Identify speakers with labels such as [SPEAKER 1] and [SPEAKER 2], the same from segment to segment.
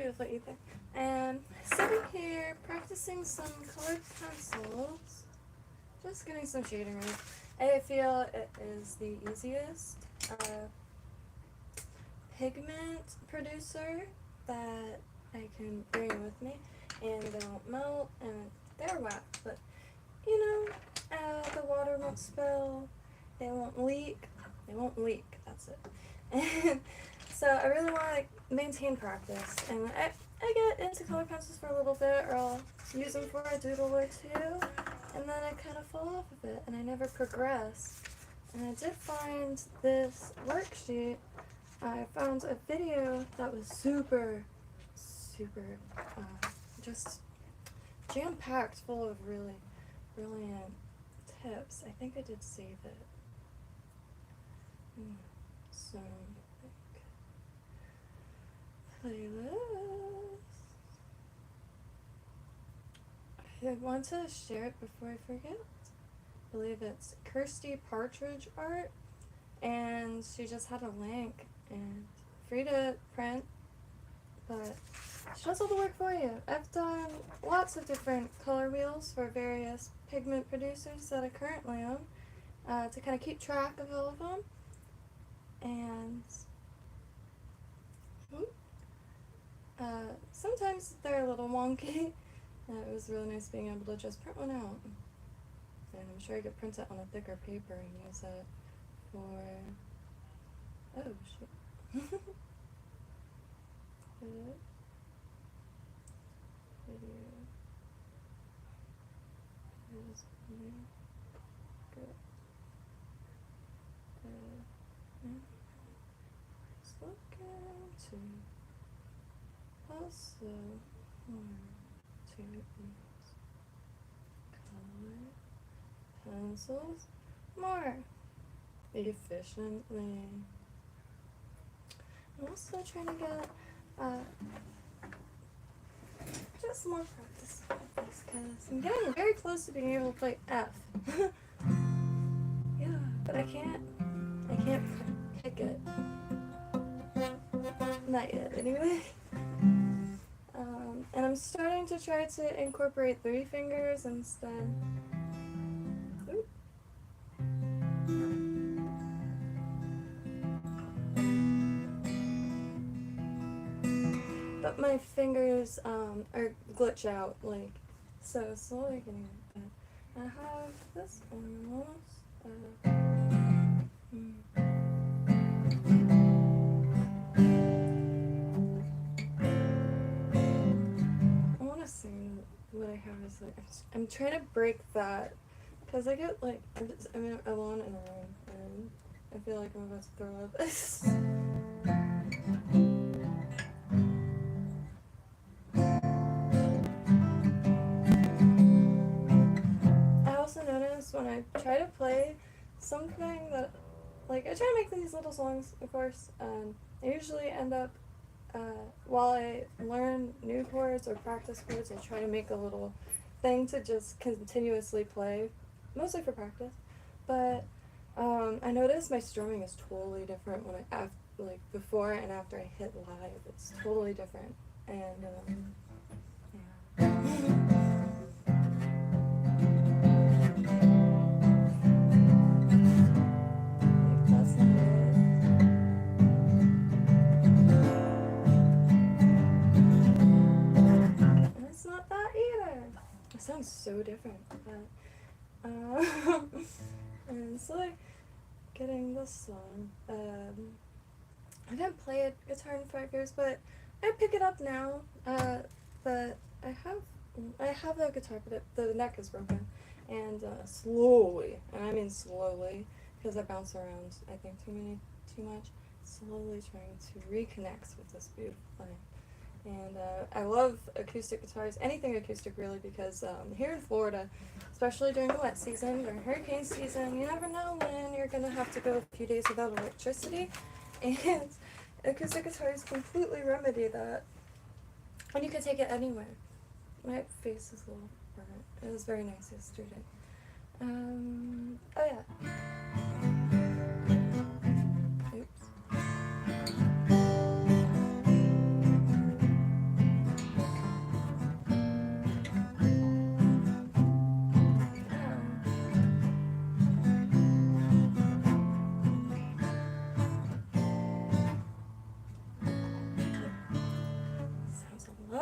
[SPEAKER 1] beautiful ether. And sitting here practicing some colored pencils, just getting some shading right. I feel it is the easiest pigment producer that I can bring with me, and they won't melt, and they're wet, but you know, the water won't spill, they won't leak, that's it. And so I really want to like maintain practice, and I get into color pencils for a little bit, or I'll use them for a doodle or two, and then I kind of fall off of it, and I never progress. And I did find this worksheet. I found a video that was super just jam-packed full of really brilliant tips. I think I did save it. So, playlist. I want to share it before I forget. I believe it's Kirsty Partridge Art, and she just had a link, and free to print, but she does all the work for you. I've done lots of different color wheels for various pigment producers that I currently own, to kind of keep track of all of them. And sometimes they're a little wonky. It was really nice being able to just print one out. And I'm sure I could print it on a thicker paper and use it for... Oh, shit. Video. Here's video. Good. Just looking to also to use color pencils more efficiently. I'm also trying to get just more practice with this, because I'm getting very close to being able to play F. Yeah, but I can't pick it. Not yet, anyway. And I'm starting to try to incorporate 3 fingers instead. Oop. But my fingers are glitch out, like, so slowly getting it. I have this almost. I want to say what I have is like, I'm trying to break that, because I get like, I'm alone in a room, and I feel like I'm about to throw up. When I try to play something that, like, I try to make these little songs, of course, and I usually end up, while I learn new chords or practice chords, I try to make a little thing to just continuously play, mostly for practice, but I notice my strumming is totally different when like, before and after I hit live. It's totally different, and, yeah. Sounds so different, but and so like getting this song. I didn't play a guitar in 5 years, but I pick it up now. But I have the guitar, but the neck is broken, and slowly, and I mean slowly, because I bounce around, I think too much. Slowly trying to reconnect with this beautiful thing. And I love acoustic guitars, anything acoustic really, because here in Florida, especially during the wet season, during hurricane season, you never know when you're going to have to go a few days without electricity, and acoustic guitars completely remedy that, and you can take it anywhere. My face is a little burnt. It was very nice yesterday. Oh yeah. Oops.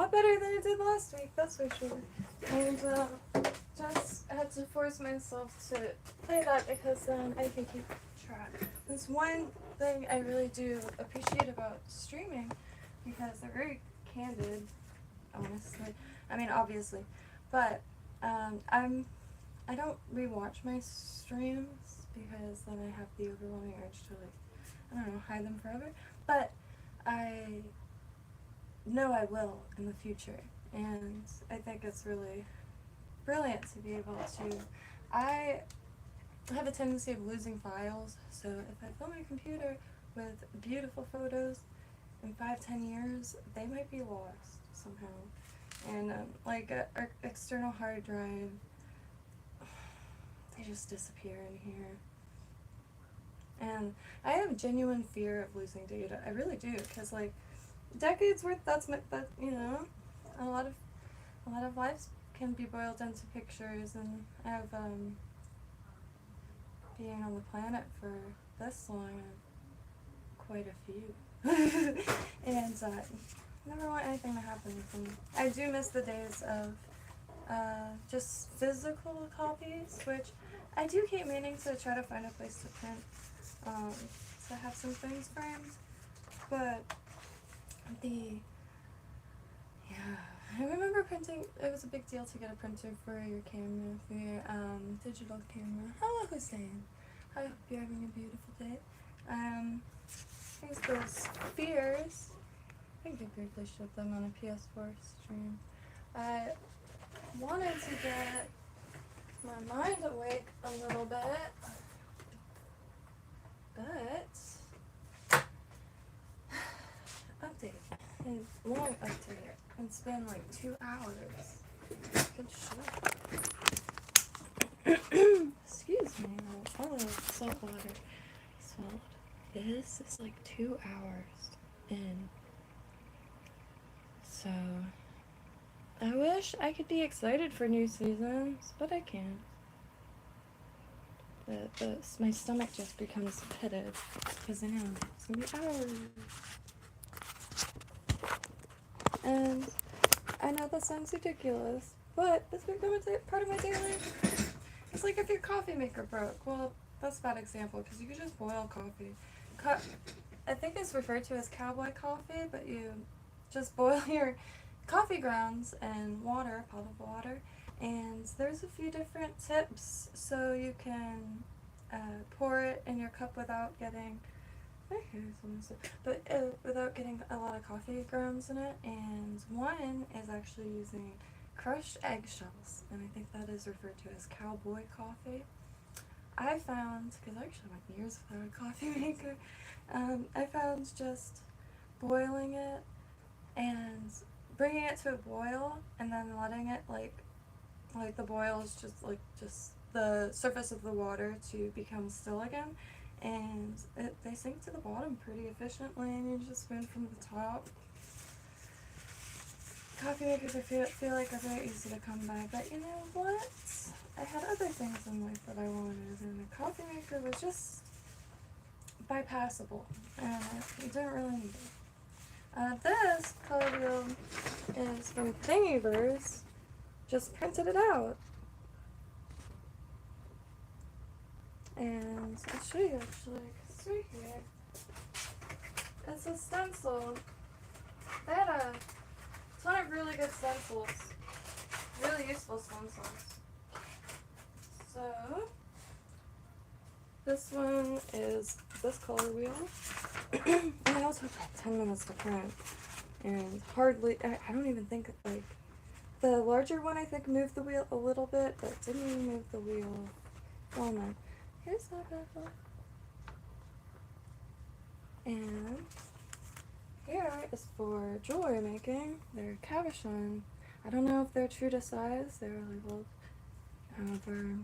[SPEAKER 1] lot better than it did last week, that's for sure. And just had to force myself to play that because then I can keep track. There's one thing I really do appreciate about streaming because they're very candid, honestly. I mean, obviously, but I don't rewatch my streams because then I have the overwhelming urge to, like, I don't know, hide them forever. But I know I will in the future, and I think it's really brilliant to be able to. I have a tendency of losing files, so if I fill my computer with beautiful photos, in 5-10 years, they might be lost somehow. And like an external hard drive, they just disappear in here. And I have genuine fear of losing data. I really do, because like decades worth. That you know, a lot of lives can be boiled into pictures, and I have being on the planet for this long, quite a few, and never want anything to happen with them. I do miss the days of just physical copies, which I do keep meaning to try to find a place to print, to have some things framed, but I remember printing. It was a big deal to get a printer for your camera, for your digital camera. Hello, Hussein. I hope you're having a beautiful day. Here's those spheres. I think I briefly showed them on a PS4 stream. I wanted to get my mind awake a little bit, but update. A long update. It's been like 2 hours. Good shit. Excuse me. Oh, salt water. Swallowed. This is like 2 hours in. So, I wish I could be excited for new seasons, but I can't. My stomach just becomes pitted because I know it's gonna be hours. And I know that sounds ridiculous, but it's become a part of my daily life. It's like if your coffee maker broke. Well, that's a bad example because you could just boil coffee. I think it's referred to as cowboy coffee, but you just boil your coffee grounds and water, potable water, and there's a few different tips so you can pour it in your cup without getting without getting a lot of coffee grounds in it. And one is actually using crushed eggshells, and I think that is referred to as cowboy coffee. I found, because I actually went years without a coffee maker, I found just boiling it and bringing it to a boil and then letting it like the boil is just the surface of the water to become still again, and they sink to the bottom pretty efficiently, and you just spoon from the top. Coffee makers I feel like are very easy to come by, but you know what? I had other things in life that I wanted, and the coffee maker was just bypassable, and you didn't really need it. This color wheel is from Thingiverse. Just printed it out. And I'll show you actually, 'cause it's right here. It's a stencil. They had a ton of really good stencils. Really useful stencils. So, this one is this color wheel. And it also took like 10 minutes to print. And hardly, I don't even think, like, the larger one I think moved the wheel a little bit, but didn't even move the wheel. Oh no. Here's that bad boy. And here is for jewelry making. They're cabochon. I don't know if they're true to size. They're labeled. However,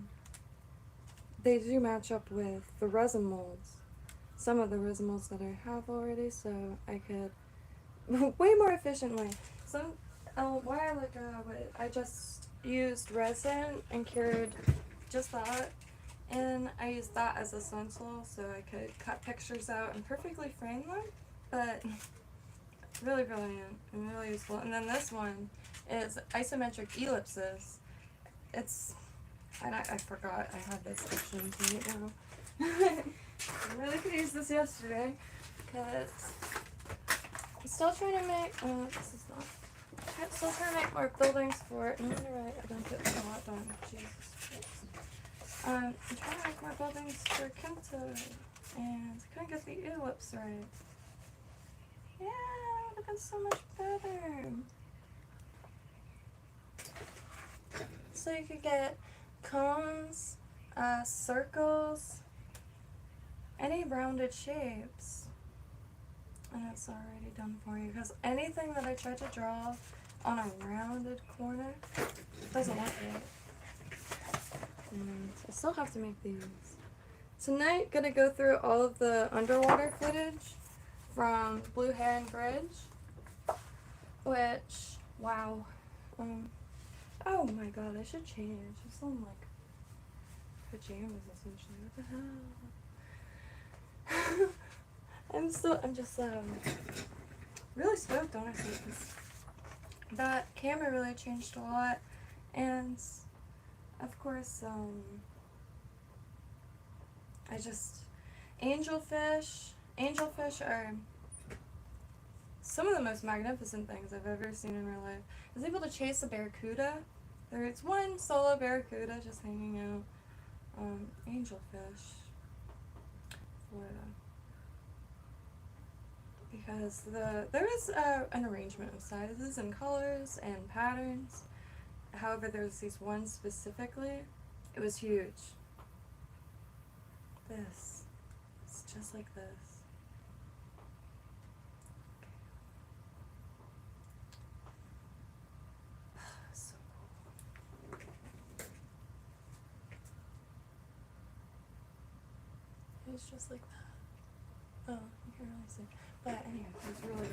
[SPEAKER 1] they do match up with the resin molds. Some of the resin molds that I have already, so I could way more efficiently. A while ago, I just used resin and cured just that, and I used that as a stencil so I could cut pictures out and perfectly frame them, but really brilliant and really useful. And then this one is isometric ellipses. It's, and I forgot I had this option to right now. I really could use this yesterday because I'm still trying to make, this is not, I'm still trying to make more buildings for it. And you're right, I don't get a lot done. Jesus Christ. I'm trying to make more buildings for KYNTO, and I couldn't get the ellipse right. Yeah, it would have been so much better. So you could get cones, circles, any rounded shapes. And it's already done for you, because anything that I tried to draw on a rounded corner doesn't look right. And I still have to make these. Tonight, gonna go through all of the underwater footage from Biscayne Blvd, which, wow. Oh my god, I should change. I'm still in like pajamas essentially. What the hell? I'm just really stoked, honestly, because that camera really changed a lot. And of course, angelfish are some of the most magnificent things I've ever seen in real life. I was able to chase a barracuda. There's one solo barracuda just hanging out. Angelfish, Florida. Because there is an arrangement of sizes and colors and patterns. However, there's these ones specifically. It was huge. This. It's just like this. So cool. It was just like that. Oh, you can't really see. But anyway, it was really,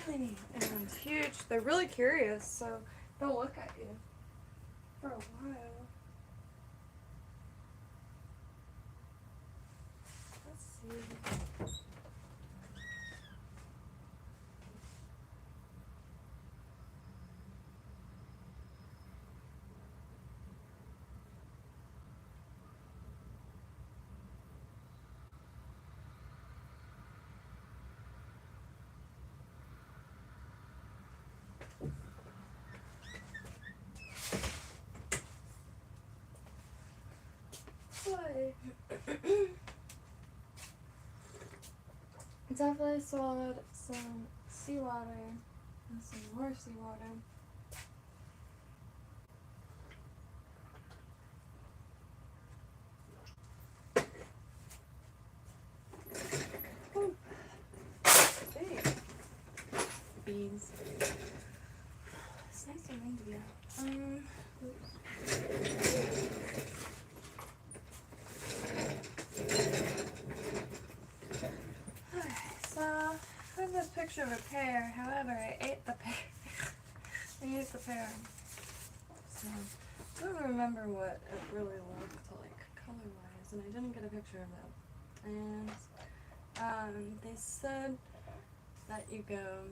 [SPEAKER 1] really neat. And it's huge. They're really curious, so they'll look at you for a while. Let's see. Definitely swallowed some seawater and some more seawater. Oh, big beans. It's nice and windy out. This picture of a pear, however, I ate the pear. I ate the pear. So, I don't remember what it really looked like color-wise, and I didn't get a picture of it. And they said that you go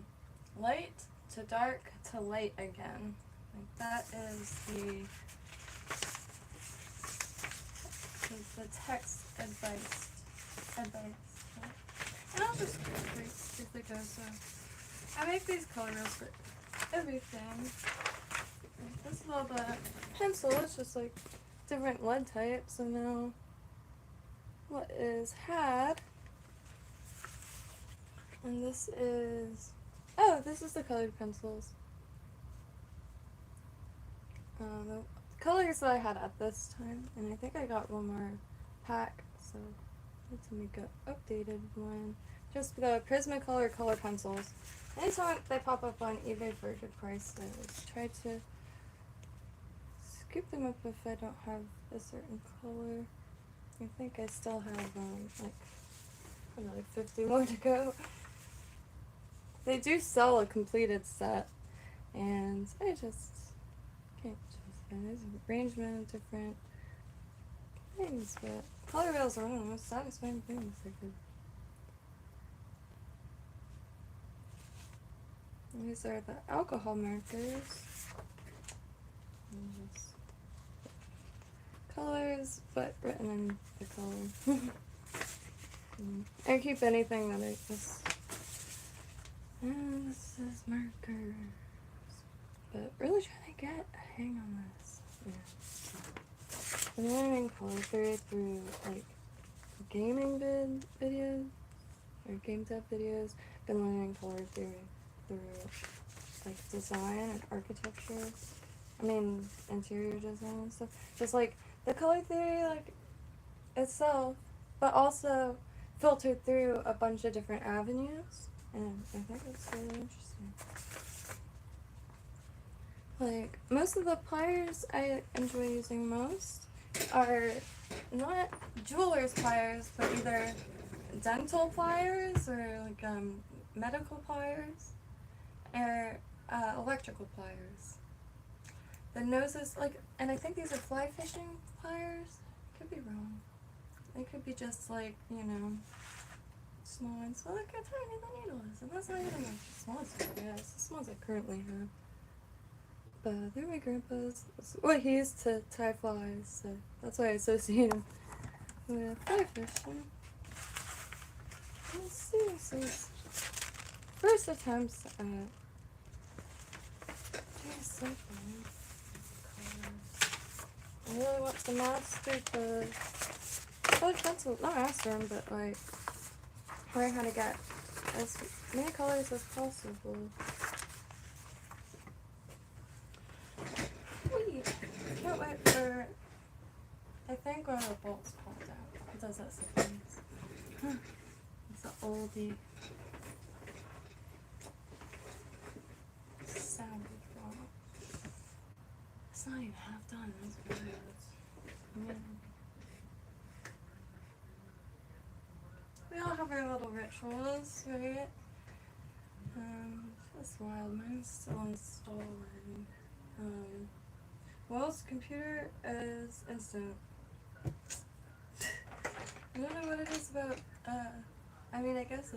[SPEAKER 1] light to dark to light again. Like that is the text advice. And I'll just briefly go. So I make these color reels for everything. This little pencil is just like different lead types. And now what is had? And this is, oh, this is the colored pencils. The colors that I had at this time, and I think I got one more pack, so I have to make an updated one. Just the Prismacolor color pencils. Anytime they pop up on eBay for a good price, I always try to scoop them up if I don't have a certain color. I think I still have like another 50 more to go. They do sell a completed set, and I just can't choose them. There's an arrangement of different things, but color reels are one of the most satisfying things I could. Let's see. What? It's nice and windy out. Really neat. And huge. They're really curious, so they'll look at you for a while. Let's see. What? It's nice and windy out. Really neat. And huge. They're really curious, so they'll look at you for a while. Let's see. What? It's nice and windy out. Really neat. And huge. They're really curious, so they'll look at you for a while. Let's see. What? It's nice and windy out. These are the alcohol markers. Colors, but written in the color. I keep anything that I just. And this is markers. But really trying to get a hang on this. Yeah. I'm learning color theory through like gaming videos or game dev videos. Been learning color theory through like design and architecture. I mean interior design and stuff. Just like the color theory like itself, but also filtered through a bunch of different avenues, and I think it's really interesting. Like, most of the pliers I enjoy using most are not jeweler's pliers, but either dental pliers or like medical pliers or electrical pliers. The noses, like, and I think these are fly fishing pliers. Could be wrong. They could be just like, you know, small ones. So look how tiny the needle is, and that's not even like the smallest one. Yeah, it's the smallest I currently have. But they're my grandpa's. What he used to tie flies, so that's why I associate him with fly fishing. Let's see, this is first attempts at recycling colors. I really want to master the colored pencil, not master them, but like learn how to get as many colors as possible. Can't wait for, I think one of the bolts popped out. It does that sometimes. It's an oldie. Sounded wrong. It's not even half done. That's weird. Yeah. We all have our little rituals, right? That's wild. Mine's still installing. Will's computer is instant. I don't know what it is about, I mean, I guess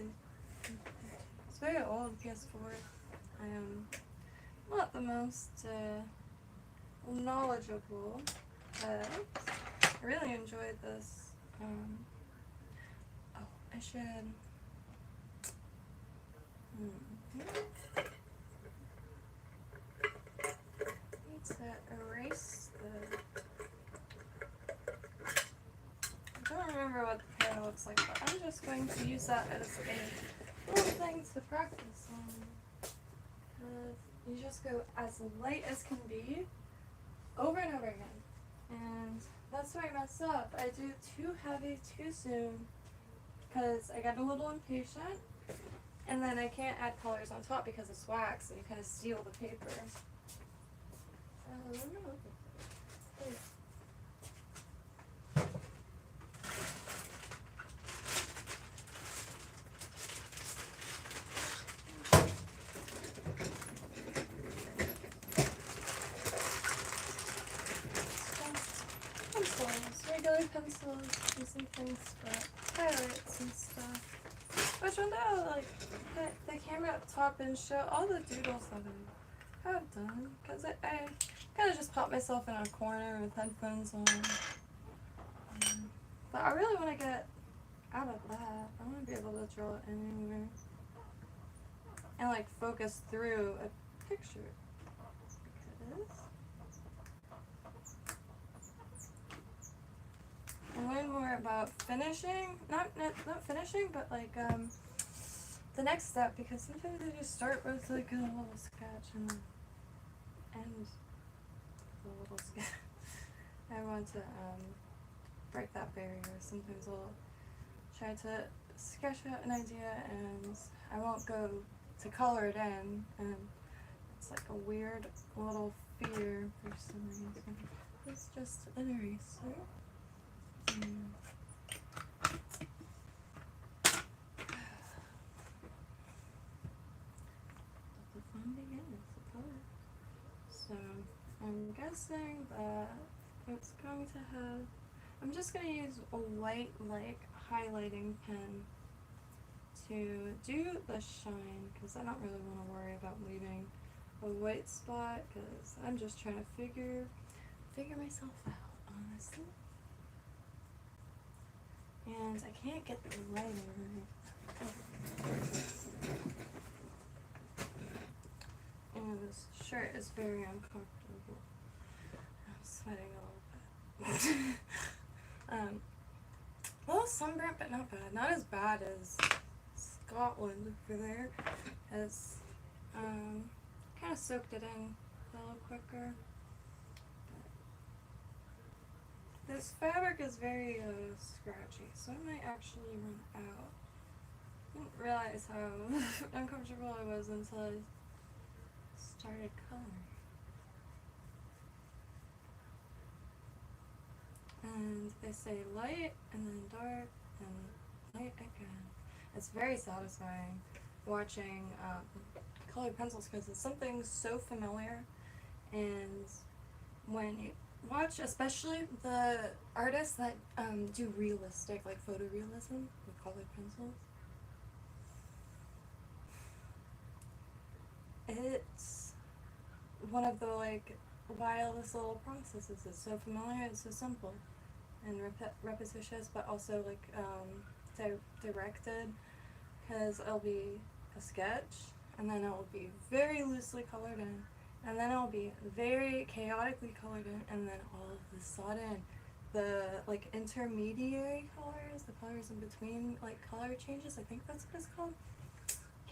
[SPEAKER 1] it's very old PS4. I am not the most, knowledgeable, but I really enjoyed this. Oh, I should, to erase the. I don't remember what the pen looks like, but I'm just going to use that as a little thing to practice on. You just go as light as can be, over and over again. And that's where I mess up. I do too heavy too soon, because I get a little impatient, and then I can't add colors on top because it's wax, and you kind of steal the paper. I don't know. Pencils, regular pencils, and some things for highlights and stuff. Which one though, like, the camera up top and show all the doodles that I have done, because I kind of just pop myself in a corner with headphones on. But I really want to get out of that. I want to be able to draw it anywhere. And like focus through a picture. Because I learn more about finishing. Not finishing, but like the next step, because sometimes I just start with like a little sketch and end the little sketch. I want to break that barrier. Sometimes I'll try to sketch out an idea and I won't go to color it in, and it's like a weird little fear for some reason. It's just an eraser. The fun begins, the color. So I'm guessing that it's going to have, I'm just going to use a white like highlighting pen to do the shine because I don't really want to worry about leaving a white spot because I'm just trying to figure myself out, honestly. And I can't get the lighting right. And this shirt is very uncomfortable. I'm sweating a little bit. A little sunburnt, but not bad. Not as bad as Scotland over there. As kind of soaked it in a little quicker. This fabric is very scratchy, so I might actually run out. I didn't realize how uncomfortable I was until I started coloring. And they say light and then dark and light again. It's very satisfying watching colored pencils because it's something so familiar, and when you watch, especially the artists that do realistic, like photorealism with colored pencils, it's one of the wildest little processes. It's so familiar, it's so simple and repetitious, but also directed, because it'll be a sketch and then it'll be very loosely colored in, and then it'll be very chaotically colored in, and then all of a sudden the intermediary colors, the colors in between color changes, I think that's what it's called.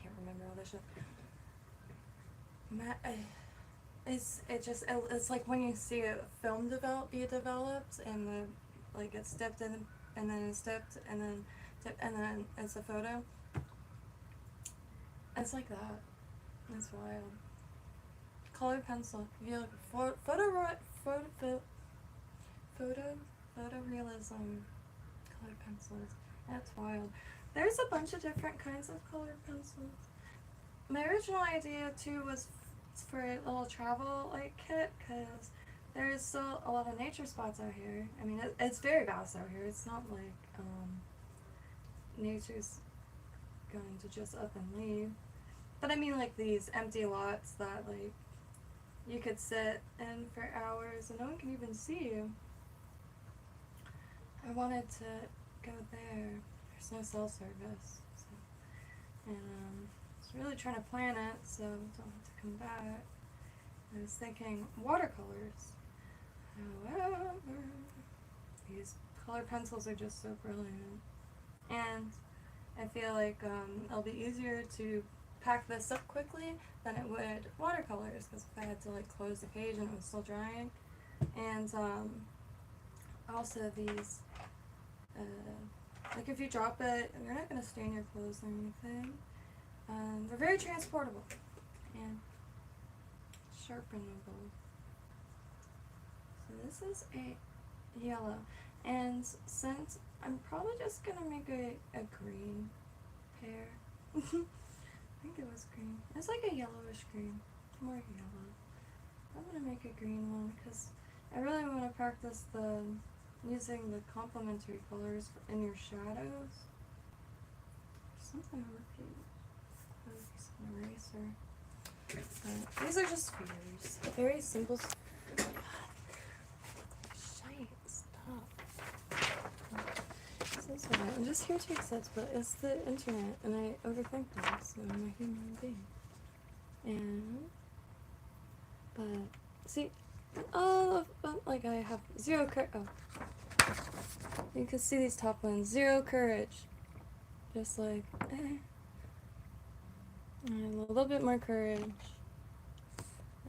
[SPEAKER 1] Can't remember all this shit. It's like when you see a film be developed and it's dipped in and then it's dipped and then dipped and then it's a photo. It's like that. It's wild. Colored pencil. If you look photorealism colored pencils. That's wild. There's a bunch of different kinds of colored pencils. My original idea too was for a little travel kit, because there's still a lot of nature spots out here. I mean, it's very vast out here. It's not like nature's going to just up and leave. But I mean these empty lots that you could sit in for hours and no one can even see you. I wanted to go there. There's no cell service. So, and I was really trying to plan it so I don't have to come back. I was thinking watercolors. However, these colored pencils are just so brilliant. And I feel like it'll be easier to pack this up quickly than it would watercolors, because if I had to close the page and it was still drying. And also these, if you drop it, you're not going to stain your clothes or anything. They're very transportable and sharpenable. So this is a yellow, and since I'm probably just going to make a green pair. I think it was green. It's like a yellowish green. More yellow. I'm going to make a green one because I really want to practice using the complementary colors in your shadows. Something on the page. Use an eraser. These are just figures. Very simple. God. Shite. Stop. So sorry. I'm just here to accept, but it's the internet, and I overthink things, so I'm a human being. But see, I have zero courage. Oh, you can see these top ones. Zero courage. Just and a little bit more courage.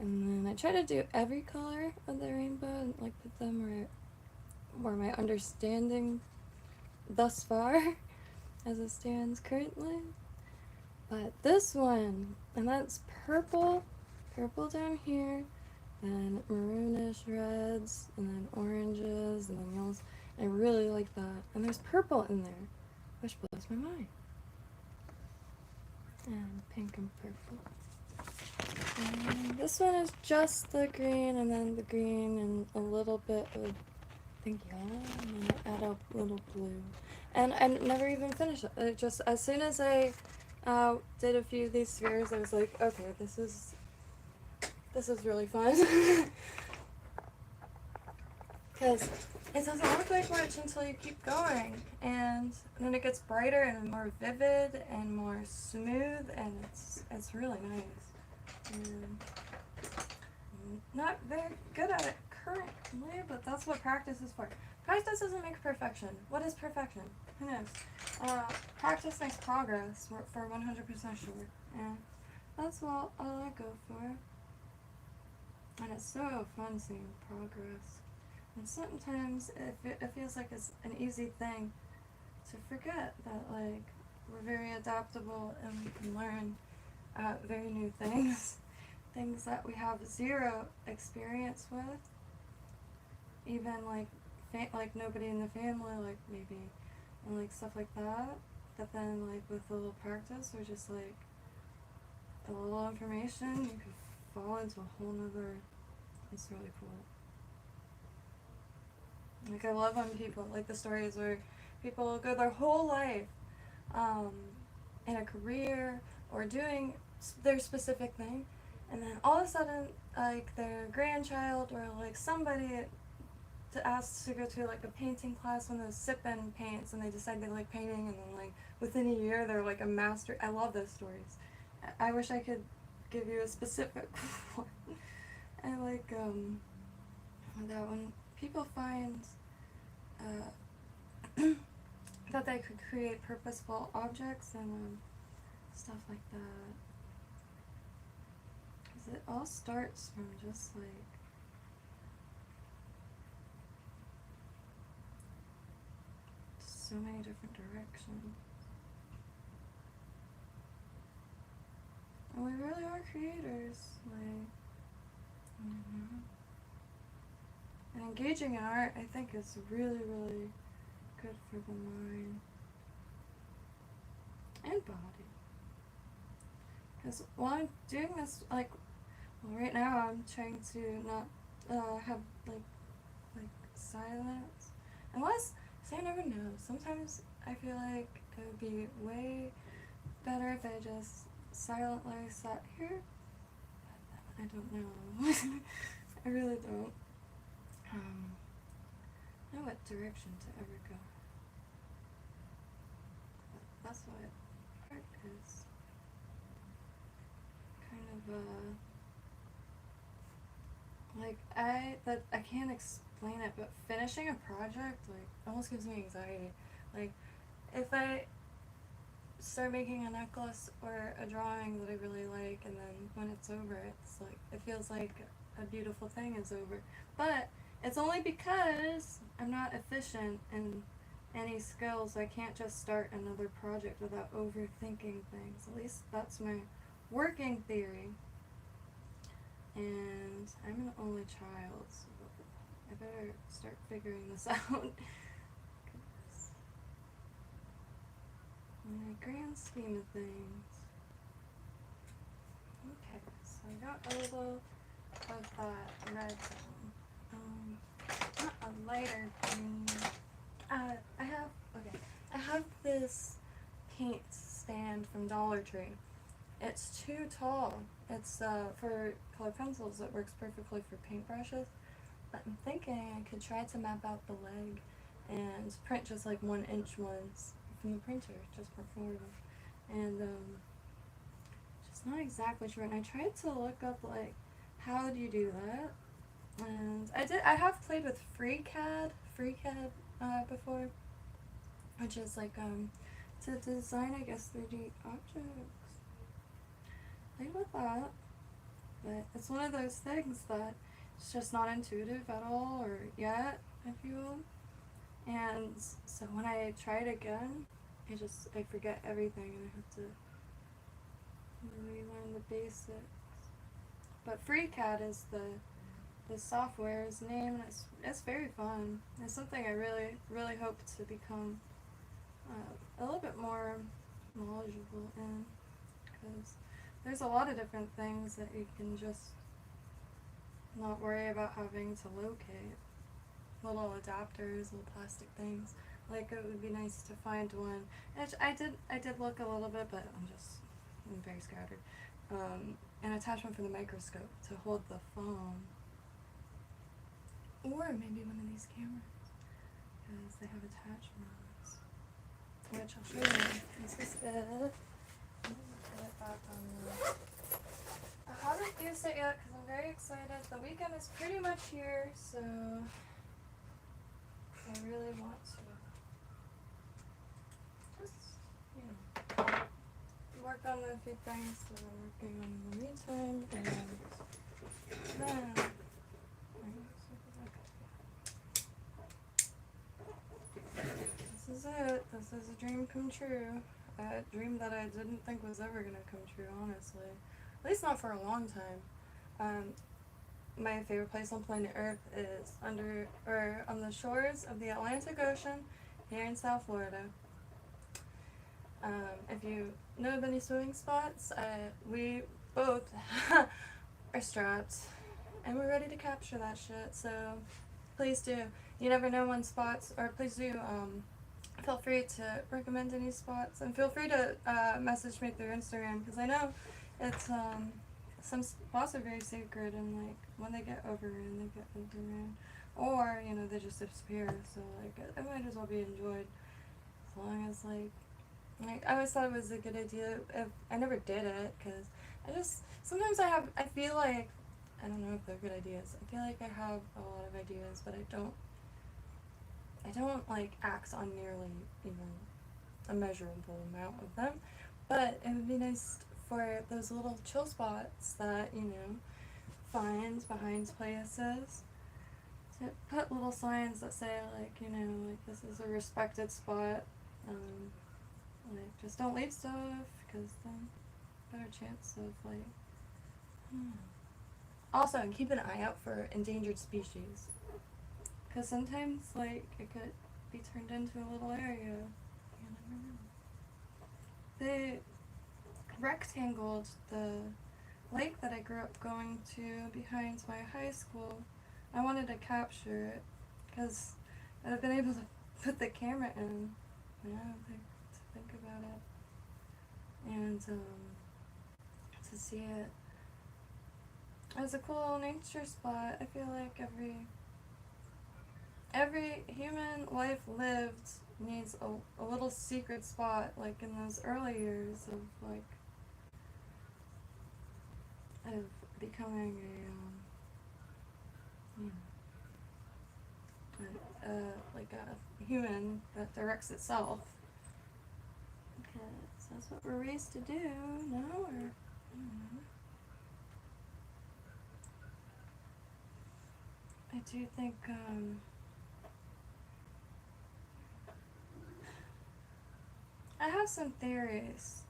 [SPEAKER 1] And then I try to do every color of the rainbow and put them where my understanding thus far as it stands currently. But this one, and that's purple down here, then maroonish reds, and then oranges, and then yellows. I really like that. And there's purple in there, which blows my mind. And pink and purple. And this one is just the green, and then the green and a little bit of, I think, yellow, and then I add a little blue. and I never even finished it. It just, as soon as I did a few of these spheres, I was like, okay, this is really fun. Because it doesn't look like much until you keep going, and then it gets brighter and more vivid and more smooth, and it's really nice. And I'm not very good at it currently, but that's what practice is for. Practice doesn't make perfection. What is perfection? Who knows? Practice makes progress, for 100% sure, and that's all I go for. And it's so fun seeing progress. And sometimes it feels like it's an easy thing to forget that, like, we're very adaptable and we can learn very new things. Things that we have zero experience with. Even, like, like nobody in the family, like, maybe, and, like, stuff like that. But then, like, with a little practice or just, like, a little information, you could fall into a whole nother, it's really cool. Like, I love when people, like the stories where people go their whole life in a career or doing their specific thing, and then all of a sudden, like, their grandchild or, like, somebody to ask to go to, like, a painting class when they're sipping paints and they decide they like painting, and then, like, within a year they're, like, a master. I love those stories. I wish I could give you a specific one. I like that when people find that they could create purposeful objects and stuff like that. Because it all starts from just, like, so many different directions. And we really are creators, like, and engaging in art, I think, is really, really good for the mind and body. Because while I'm doing this, like, well, right now I'm trying to not have, like silence. Unless, so I never know. Sometimes I feel like it would be way better if I just silently sat here. But I don't know. I really don't know what direction to ever go. But that's what art is. Kind of like, I can't explain it, but finishing a project, like, almost gives me anxiety. Like, if I start making a necklace or a drawing that I really like, and then when it's over, it's like, it feels like a beautiful thing is over. But it's only because I'm not efficient in any skills. I can't just start another project without overthinking things. At least that's my working theory. And I'm an only child, so I better start figuring this out. In the grand scheme of things. Okay, so I got a little of that red zone. Not a lighter green. I have this paint stand from Dollar Tree. It's too tall. It's for colored pencils. It works perfectly for paintbrushes. But I'm thinking I could try to map out the leg and print just like 1-inch ones from the printer, just for forward. And just not exactly sure. And I tried to look up, like, how do you do that? And I have played with FreeCAD before, which is like to design, I guess, 3D objects. Played with that, but it's one of those things that it's just not intuitive at all, or yet, if you will. And so when I try it again, I forget everything, and I have to relearn the basics. But FreeCAD is the software's name, and it's very fun. It's something I really, really hope to become a little bit more knowledgeable in, because there's a lot of different things that you can just not worry about having to locate. Little adapters, little plastic things. like it would be nice to find one. And I did look a little bit, but I'm very scattered. An attachment for the microscope to hold the phone, or maybe one of these cameras, because they have attachments, which I'll show you. This is it. Let me put it back on there. I haven't used it yet because I'm very excited. The weekend is pretty much here, so I really want to just, you know, work on a few things that I'm working on in the meantime, and then this is it. This is a dream come true. A dream that I didn't think was ever gonna come true, honestly. At least not for a long time. My favorite place on planet Earth is on the shores of the Atlantic Ocean here in South Florida. If you know of any swimming spots, we both are strapped and we're ready to capture that shit, so please do. You never know when spots, or please do feel free to recommend any spots, and feel free to message me through Instagram, because I know it's some spots are very sacred, and like when they get overrun, they get overrun, or you know, they just disappear. So like it might as well be enjoyed, as long as like I always thought it was a good idea. If I never did it, because sometimes I feel like, I don't know if they're good ideas. I feel like I have a lot of ideas, but I don't like act on nearly even a measurable amount of them. But it would be nice for those little chill spots that, you know, find behind places, to put little signs that say, like, you know, like, this is a respected spot, like, just don't leave stuff, because then better chance of, like, Also, and keep an eye out for endangered species, because sometimes, like, it could be turned into a little area. You never know. They rectangled the lake that I grew up going to behind my high school. I wanted to capture it, because I'd have been able to put the camera in, you know, to think about it, and to see it. It was a cool nature spot. I feel like every human life lived needs a little secret spot, like in those early years of becoming a human that directs itself. Because that's what we're raised to do, no? Or I don't know. I do think, I have some theories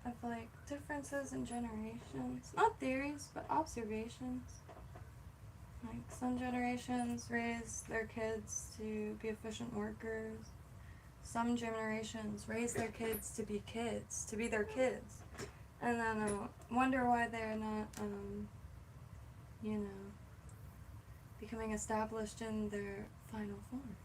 [SPEAKER 1] of, like, differences in generations. Not theories, but observations. Like, some generations raise their kids to be efficient workers. Some generations raise their kids, to be their kids. And then wonder why they're not, you know, becoming established in their final form.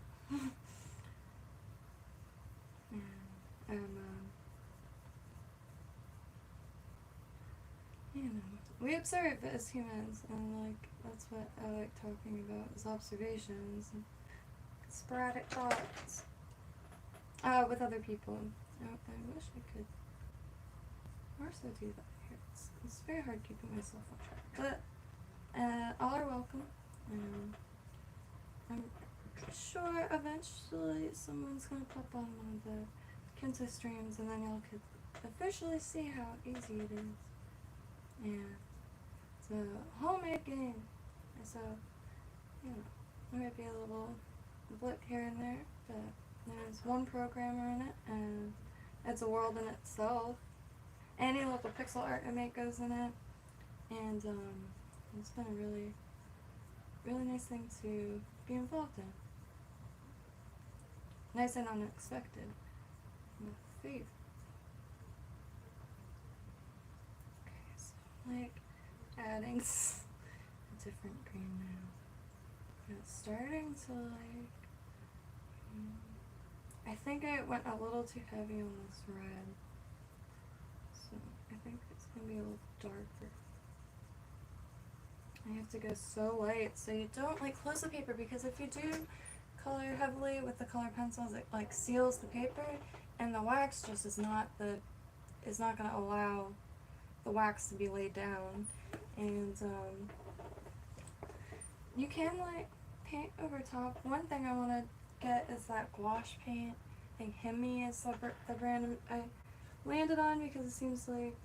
[SPEAKER 1] You know, we observe as humans, and like that's what I like talking about, is observations and sporadic thoughts with other people. I wish I could also do that here. It's very hard keeping myself on track, but all are welcome. I'm sure eventually someone's gonna pop on one of the KYNTO streams, and then y'all could officially see how easy it is. And it's a homemade game, so, you know, there might be a little blip here and there, but there's one programmer in it, and it's a world in itself. Any little pixel art I make goes in it, and it's been a really, really nice thing to be involved in. Nice and unexpected. My favorite. Okay, so like adding a different green now. It's starting to like I think I went a little too heavy on this red. So I think it's gonna be a little darker. I have to go so light so you don't like close the paper, because if you do color heavily with the color pencils, it like seals the paper, and the wax just is not gonna allow the wax to be laid down. And you can like paint over top. One thing I want to get is that gouache paint. I think Hemi is the brand I landed on, because it seems like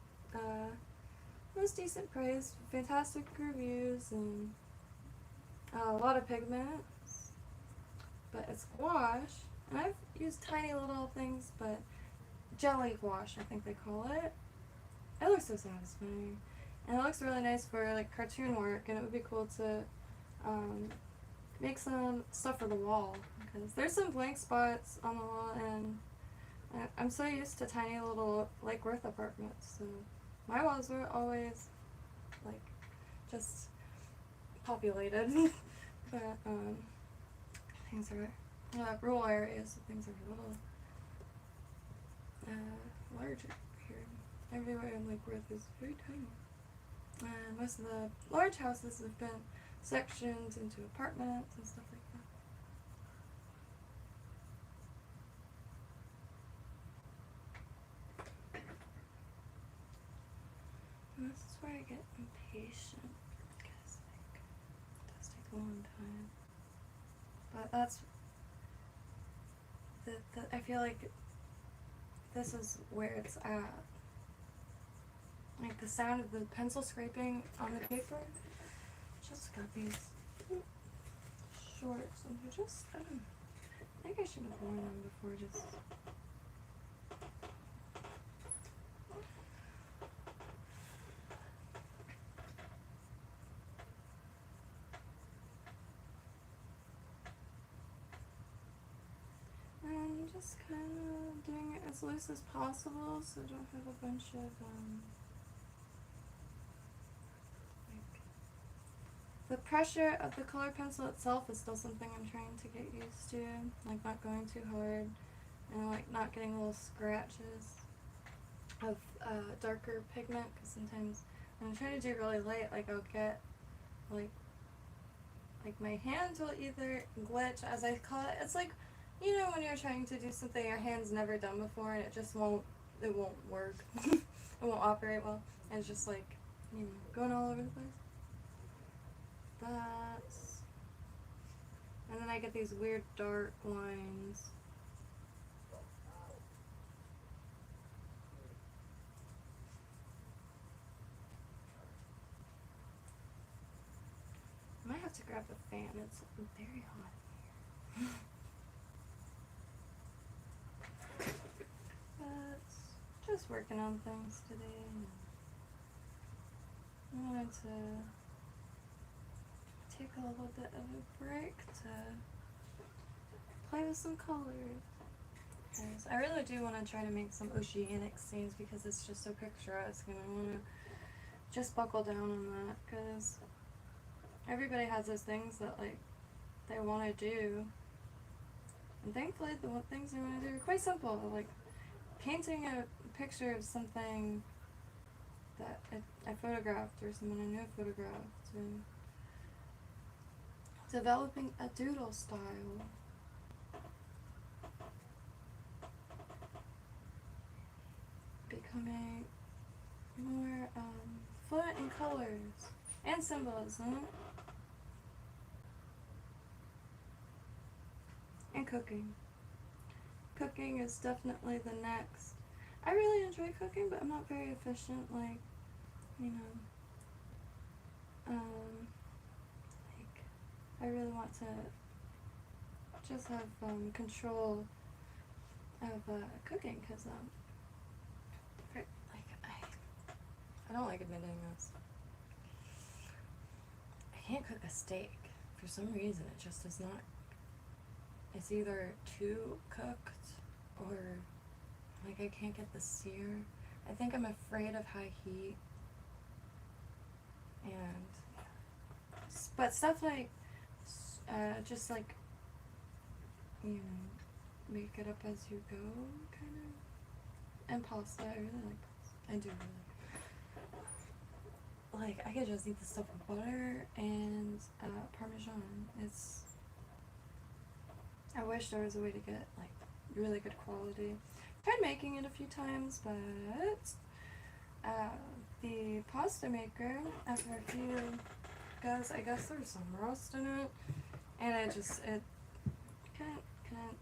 [SPEAKER 1] most decent price, fantastic reviews, and a lot of pigments. But it's gouache, and I've used tiny little things, but jelly gouache, I think they call it. It looks so satisfying, and it looks really nice for like cartoon work, and it would be cool to make some stuff for the wall, because there's some blank spots on the wall, and I'm so used to tiny little Lake Worth apartments, so my walls were always like just populated. But things are rural areas, so things are a little larger here. Everywhere in Lake Worth is very tiny. And most of the large houses have been sectioned into apartments and stuff like that. And this is where I get impatient, because like, it does take a long time. But that's I feel like this is where it's at. Like the sound of the pencil scraping on the paper. Just got these shorts, and they're just, I think I should have worn them before just. And just kind of doing it as loose as possible, so I don't have a bunch of the pressure of the color pencil itself is still something I'm trying to get used to, like not going too hard, and like not getting little scratches of darker pigment, because sometimes when I'm trying to do really light, like I'll get like my hands will either glitch, as I call it. It's like, you know, when you're trying to do something your hand's never done before, and it won't work. It won't operate well, and it's just like, you know, going all over the place. And then I get these weird dark lines. I might have to grab the fan, it's very hot in here. But just working on things today. I wanted to take a little bit of a break to play with some colors. Because I really do want to try to make some oceanic scenes, because it's just so picturesque, and I want to just buckle down on that, because everybody has those things that like they want to do, and thankfully the things they want to do are quite simple, like painting a picture of something that I photographed, or someone I know photographed, and developing a doodle style. Becoming more fluent in colors and symbolism. And cooking. Cooking is definitely the next. I really enjoy cooking, but I'm not very efficient, like, you know, I really want to just have control of cooking, because I don't like admitting this. I can't cook a steak. For some reason, it just is not. It's either too cooked, or like I can't get the sear. I think I'm afraid of high heat. But stuff like just like, you know, make it up as you go, kind of. And pasta, I really like pasta. I do really like, I could just eat this stuff with butter and Parmesan. I wish there was a way to get like really good quality. Tried making it a few times, but the pasta maker, after a few goes, I guess there was some rust in it, and it couldn't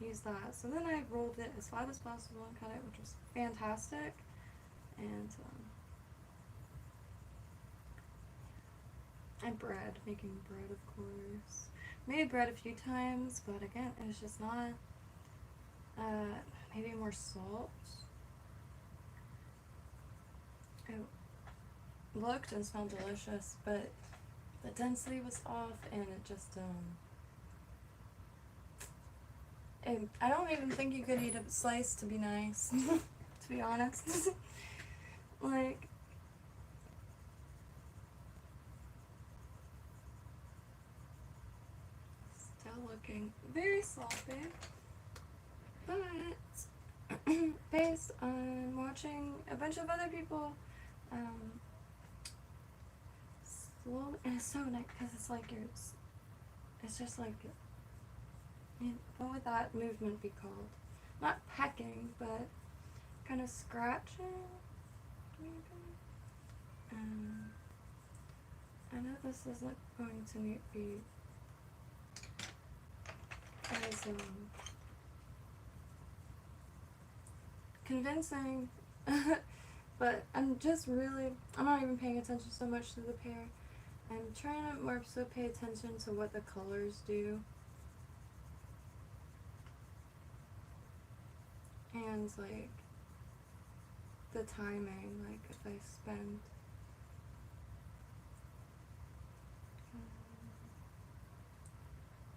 [SPEAKER 1] use that. So then I rolled it as flat as possible and cut it, which was fantastic. And and bread, making bread, of course. Made bread a few times, but again, it was just not. Maybe more salt. It looked and smelled delicious, but the density was off, and it just I don't even think you could eat a slice to be nice, to be honest. Like, still looking very sloppy, but based on watching a bunch of other people, slow, and it's so nice because it's like it's just like, what would that movement be called? Not pecking, but kind of scratching, maybe. I know this isn't going to be as convincing, but I'm not even paying attention so much to the pear. I'm trying to more so pay attention to what the colors do. And like the timing, like if I spend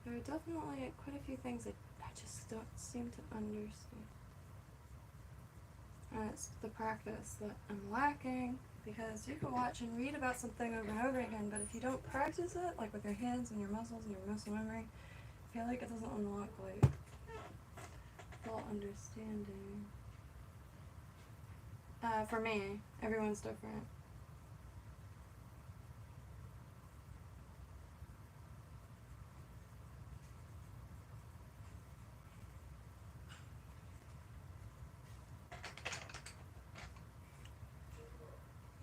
[SPEAKER 1] there are definitely quite a few things that I just don't seem to understand. And it's the practice that I'm lacking, because you can watch and read about something over and over again, but if you don't practice it, like with your hands and your muscles and your muscle memory, I feel like it doesn't unlock like full understanding. For me, everyone's different.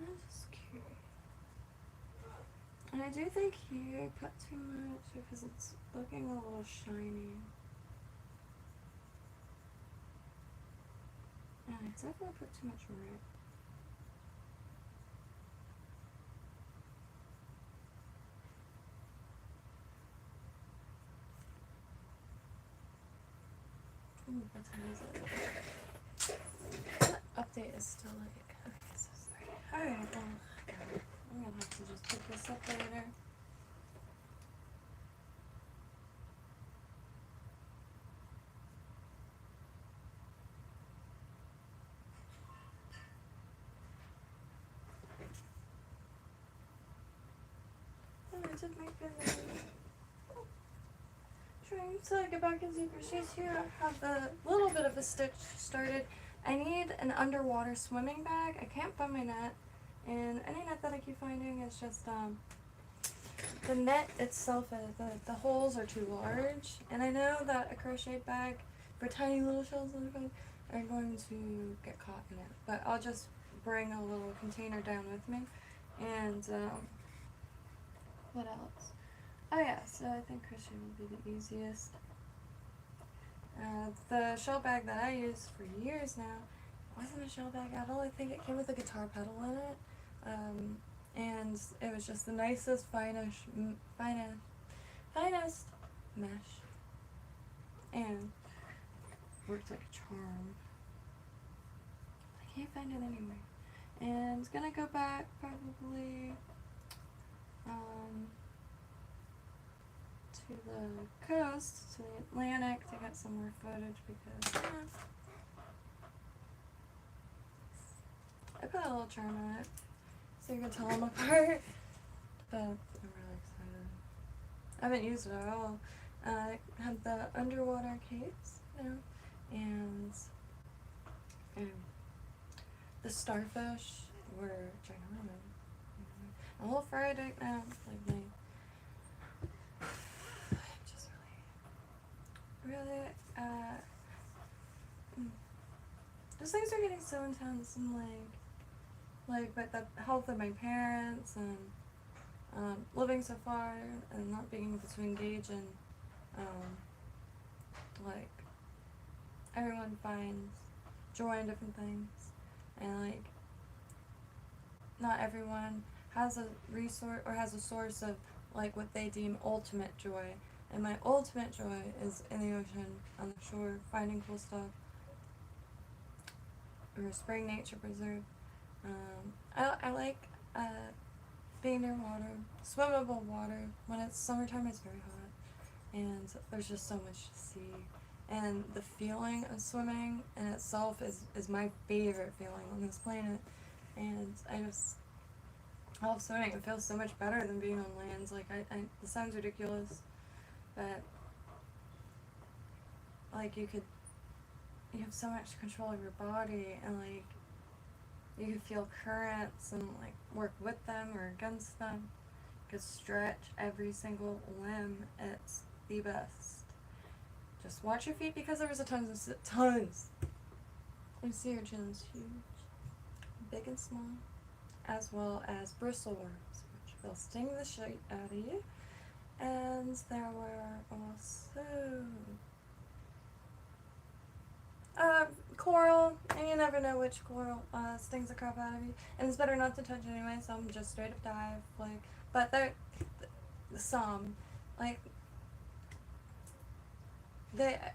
[SPEAKER 1] I'm just curious. And I do think here I put too much because it's looking a little shiny. And I definitely put too much red. What time is it? That update is still like, okay, so sorry. Alright, well, I'm gonna have to just pick this up later. I did my good. Trying to get back into crochets here. I have a little bit of a stitch started. I need an underwater swimming bag. I can't find my net, and any net that I keep finding is just the net itself. The holes are too large, and I know that a crochet bag for tiny little shells are going to get caught in it. But I'll just bring a little container down with me, and what else? Oh yeah, so I think crochet will be the easiest. The shell bag that I used for years now wasn't a shell bag at all. I think it came with a guitar pedal in it, and it was just the nicest, finest mesh, and worked like a charm. I can't find it anywhere, and it's gonna go back probably to the coast, to the Atlantic, to get some more footage, because I put a little charm on it so you can tell them apart, but I'm really excited. I haven't used it at all. I have the underwater capes, know, and the starfish were ginormous. I'm a little fried right now, like just really, those things are getting so intense, and like with the health of my parents, and living so far, and not being able to engage in, like, everyone finds joy in different things, and like, not everyone has a resource or has a source of like what they deem ultimate joy, and my ultimate joy is in the ocean, on the shore, finding cool stuff, or Spring Nature Preserve. I like being near water, swimmable water. When it's summertime, it's very hot, and there's just so much to see. And the feeling of swimming in itself is my favorite feeling on this planet. And I love swimming. It feels so much better than being on land. Like, this sounds ridiculous, but like, you have so much control of your body, and like, you can feel currents and like work with them or against them. You could stretch every single limb. It's the best. Just watch your feet, because there was tons of sea urchins, huge, big and small, as well as bristleworms, which will sting the shit out of you. And there were also coral, and you never know which coral stings the crap out of you, and it's better not to touch anyway, so I'm just straight up dive, like, but there, some, like, the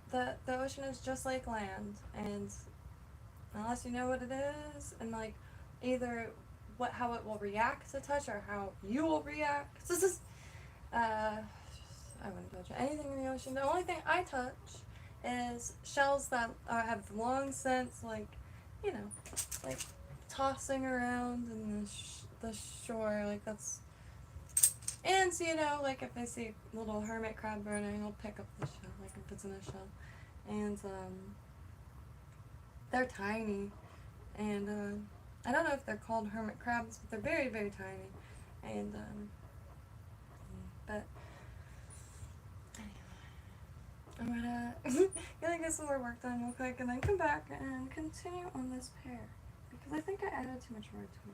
[SPEAKER 1] ocean is just like land, and unless you know what it is, and like, either how it will react to touch, or how you will react, I wouldn't touch anything in the ocean. The only thing I touch is shells that have long scents, like, like tossing around in the shore, like, that's, and so, like, if I see a little hermit crab burning, I'll pick up the shell, like, if it's in a shell, and, they're tiny, and, I don't know if they're called hermit crabs, but they're very, very tiny, and, but, I'm gonna get some more work done real quick, and then come back and continue on this pear, because I think I added too much work to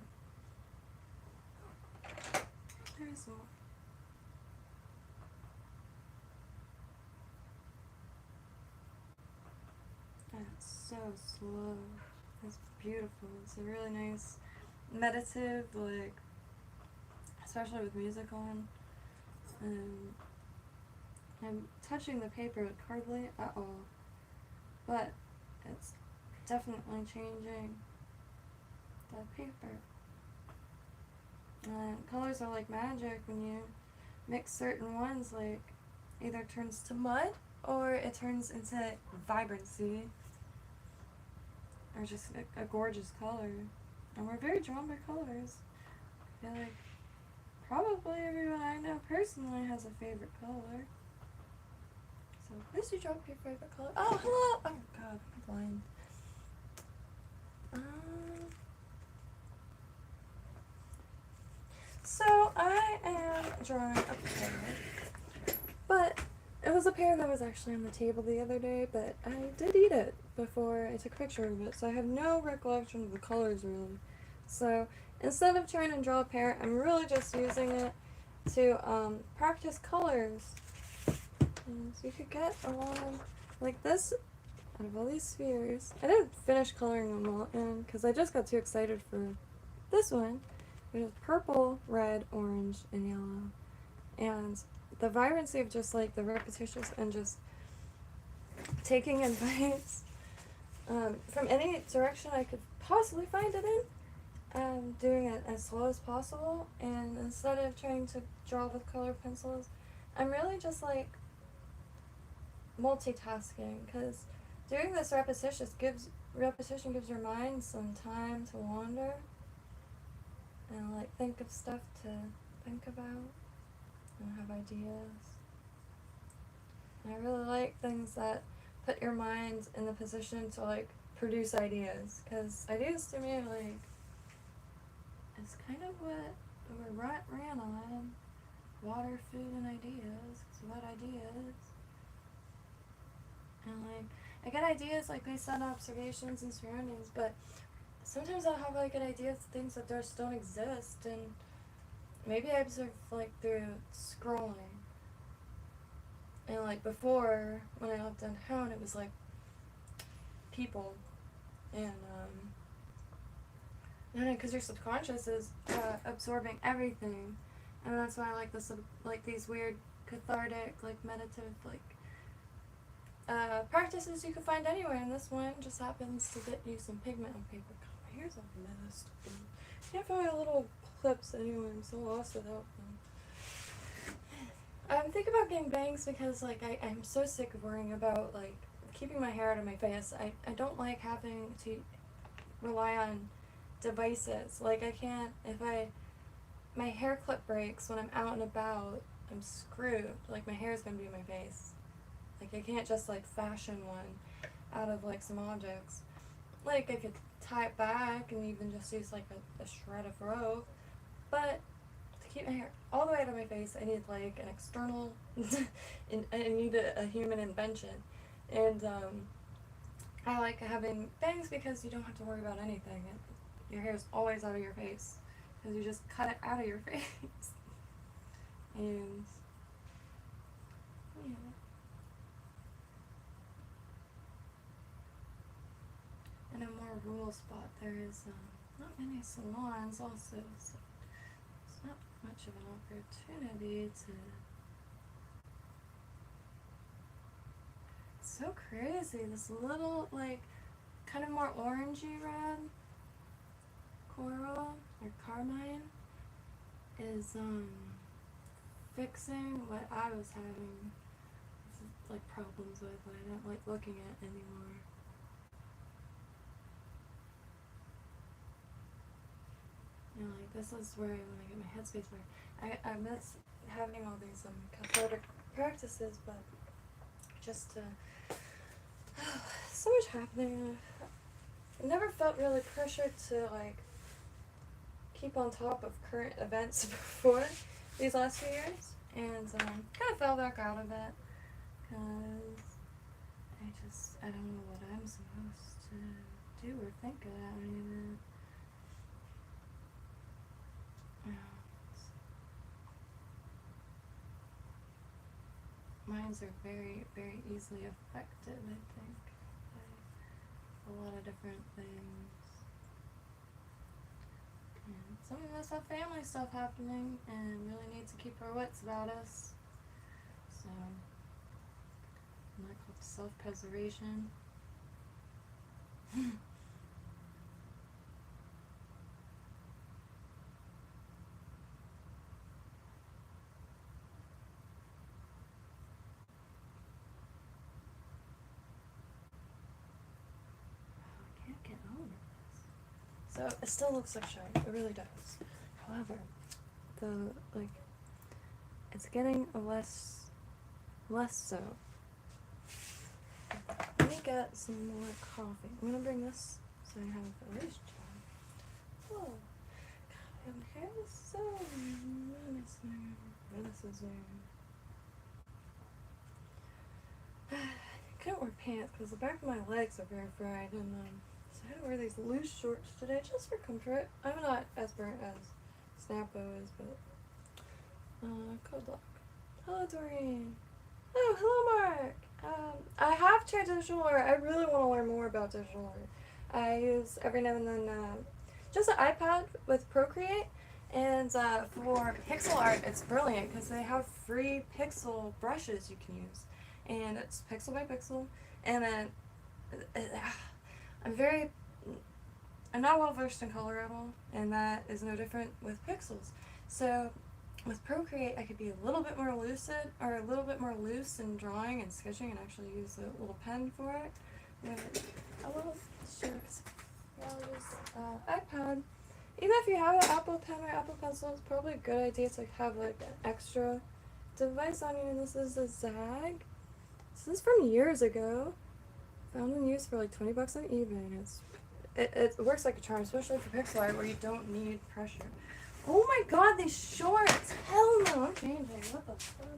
[SPEAKER 1] it. There's more. And it's so slow. It's beautiful. It's a really nice, meditative, like, especially with music on. I'm touching the paper hardly at all, but it's definitely changing the paper. And colors are like magic. When you mix certain ones, like, either turns to mud or it turns into vibrancy, or just a gorgeous color. And we're very drawn by colors. I feel like probably everyone I know personally has a favorite color. So please do drop your favorite color. Oh, hello! Oh god, I'm blind. So I am drawing a pear, but it was a pear that was actually on the table the other day, but I did eat it before I took a picture of it, so I have no recollection of the colors, really. So instead of trying to draw a pear, I'm really just using it to practice colors. And so you could get along like this out of all these spheres. I didn't finish coloring them all in because I just got too excited for this one. It was purple, red, orange, and yellow. And the vibrancy of just like the repetitious and just taking advice from any direction I could possibly find it in, doing it as slow as possible, and instead of trying to draw with colored pencils, I'm really just like multitasking, because doing this repetition gives your mind some time to wander and like think of stuff to think about and have ideas. And I really like things that put your mind in the position to, like, produce ideas. Because ideas to me, like, is kind of what we're ran on. Water, food, and ideas. It's what ideas. And, like, I get ideas, like, based on observations and surroundings, but sometimes I'll have, like, an idea of things that just don't exist, and maybe I observe, like, through scrolling. And, like, before, when I lived downtown, it was, like, people. And, I don't know, because your subconscious is absorbing everything. And that's why I like this, like, these weird cathartic, like, meditative, like, practices you can find anywhere. And this one just happens to get you some pigment on paper. God, my hair's a mess. I can't find my little clips anyway. I'm so lost without them. I'm thinking about getting bangs because, like, I'm so sick of worrying about, like, keeping my hair out of my face. I don't like having to rely on devices. Like, I can't, if my hair clip breaks when I'm out and about, I'm screwed. Like, my hair's gonna be in my face. Like, I can't just, like, fashion one out of, like, some objects. Like, I could tie it back and even just use, like, a shred of rope. But to keep my hair all the way out of my face, I need, like, an external, I need a human invention. And, I like having bangs because you don't have to worry about anything. Your hair's always out of your face. Because you just cut it out of your face. And, yeah. In a more rural spot, there is not many salons also, so it's not much of an opportunity to... It's so crazy, this little, like, kind of more orangey red coral, or carmine, is, fixing what I was having, like, problems with. I don't like looking at anymore. You know, like, this is where I want to get my headspace back. I miss having all these cathartic practices, but just so much happening. I never felt really pressured to, like, keep on top of current events before these last few years, and kind of fell back out of it because I don't know what I'm supposed to do or think about any of it. Minds are very, very easily affected, I think, by a lot of different things. And some of us have family stuff happening and really need to keep our wits about us. So, and that called self-preservation. So it still looks like shine, it really does. However, it's getting less so. Let me get some more coffee. I'm gonna bring this so I have at least time. Oh, God, my hair is so menacing. I couldn't wear pants because the back of my legs are very fried, and so I had to wear these loose shorts today just for comfort. I'm not as burnt as Snappo is, but good luck. Hello, Doreen. Oh, hello, Mark. I have tried digital art. I really want to learn more about digital art. I use every now and then just an iPad with Procreate, and for pixel art, it's brilliant because they have free pixel brushes you can use, and it's pixel by pixel, and then I'm not well versed in color at all, and that is no different with pixels. So with Procreate, I could be a little bit more lucid, or a little bit more loose in drawing and sketching, and actually use a little pen for it. With a little iPad. Even if you have an Apple Pen or Apple Pencil, it's probably a good idea to have like an extra device on you. And this is a Zag. This is from years ago. Found and used for like 20 bucks on eBay, and it works like a charm, especially for pixel art where you don't need pressure. Oh my god, these shorts! Hell no, I'm changing. What the fuck? God.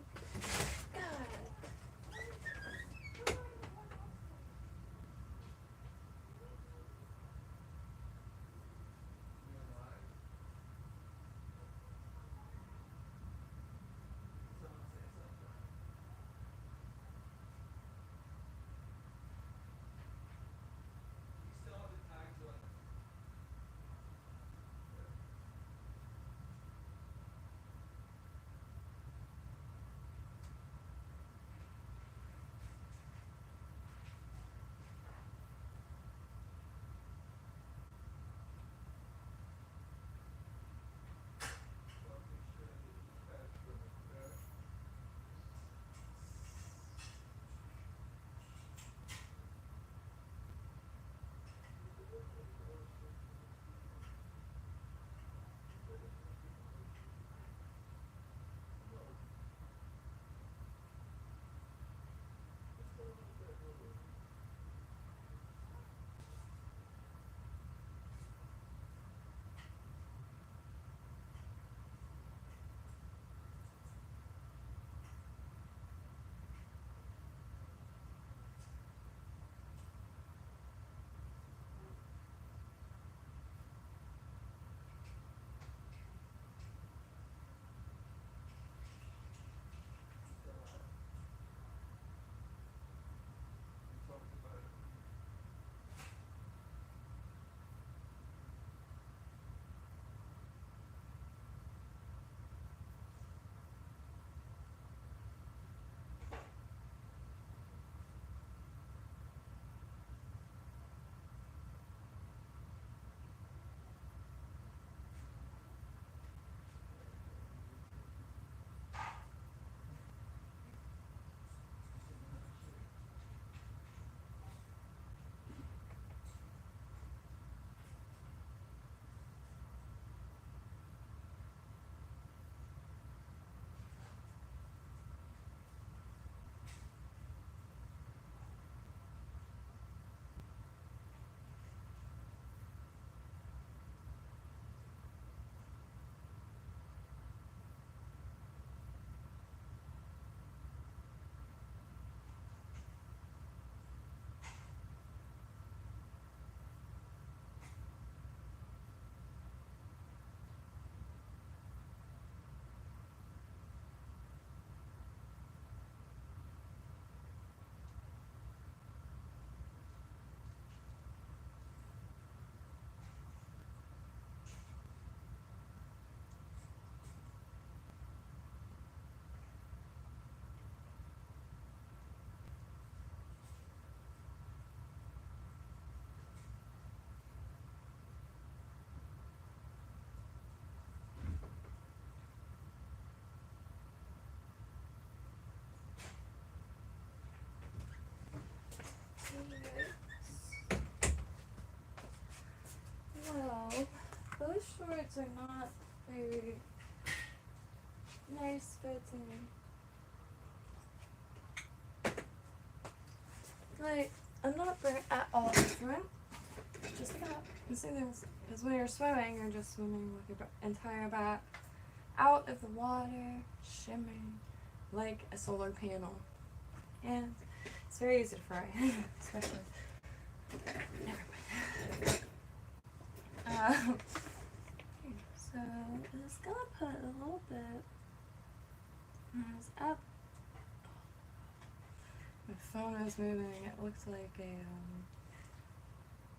[SPEAKER 1] Well, those shorts are not very nice fitting. Like, I'm not very at all different. Just that. You see this? Because when you're swimming, you're just swimming with your entire back out of the water, shimmering like a solar panel. And it's very easy to fry, especially. Never mind. So I'm just gonna put a little bit up. My phone is moving. It looks like a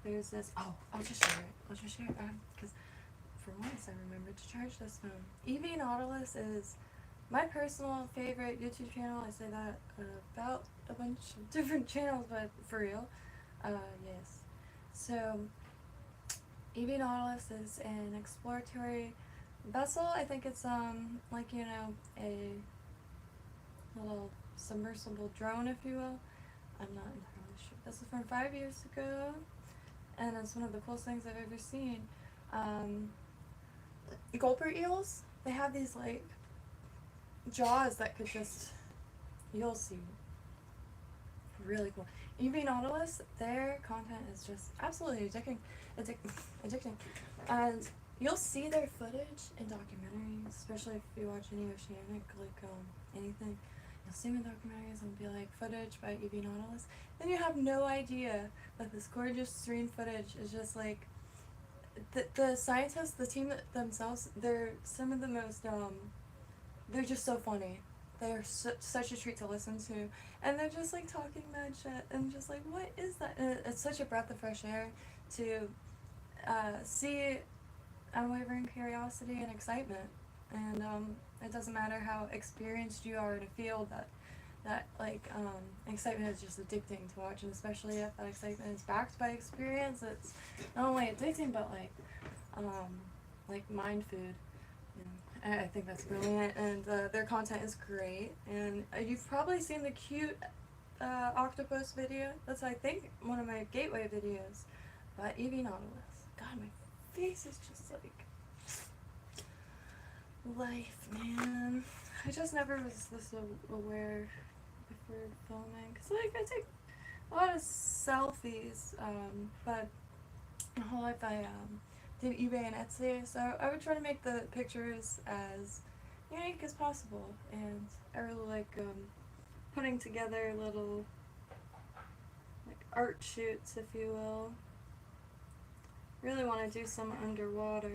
[SPEAKER 1] there's this. Oh, I'll just share it. I'll just share it because for once I remembered to charge this phone. EV Nautilus is my personal favorite YouTube channel. I say that about a bunch of different channels, but for real, yes. So EV Nautilus is an exploratory vessel. I think it's like, you know, a little submersible drone, if you will. I'm not entirely sure. This is from 5 years ago, and it's one of the coolest things I've ever seen. Gulper eels, they have these like jaws that could just, you'll see, really cool. UV Nautilus, their content is just absolutely addicting. And you'll see their footage in documentaries, especially if you watch any oceanic, like, anything. You'll see them in documentaries and be like, footage by UV Nautilus. Then you have no idea that this gorgeous serene footage is just like, the scientists, the team themselves, they're some of the most, they're just so funny. They are such a treat to listen to. And they're just like talking mad shit and just like, what is that? And it's such a breath of fresh air to see unwavering curiosity and excitement. And it doesn't matter how experienced you are in a field, that excitement is just addicting to watch, and especially if that excitement is backed by experience, it's not only addicting but like mind food. And I think that's brilliant, and their content is great. And you've probably seen the cute octopus video. That's, I think, one of my gateway videos. But EV Nautilus, God, my face is just like life, man. I just never was this aware before filming, cause like I take a lot of selfies, but my whole life I did eBay and Etsy, so I would try to make the pictures as unique as possible, and I really like putting together little like art shoots, if you will. Really want to do some underwater.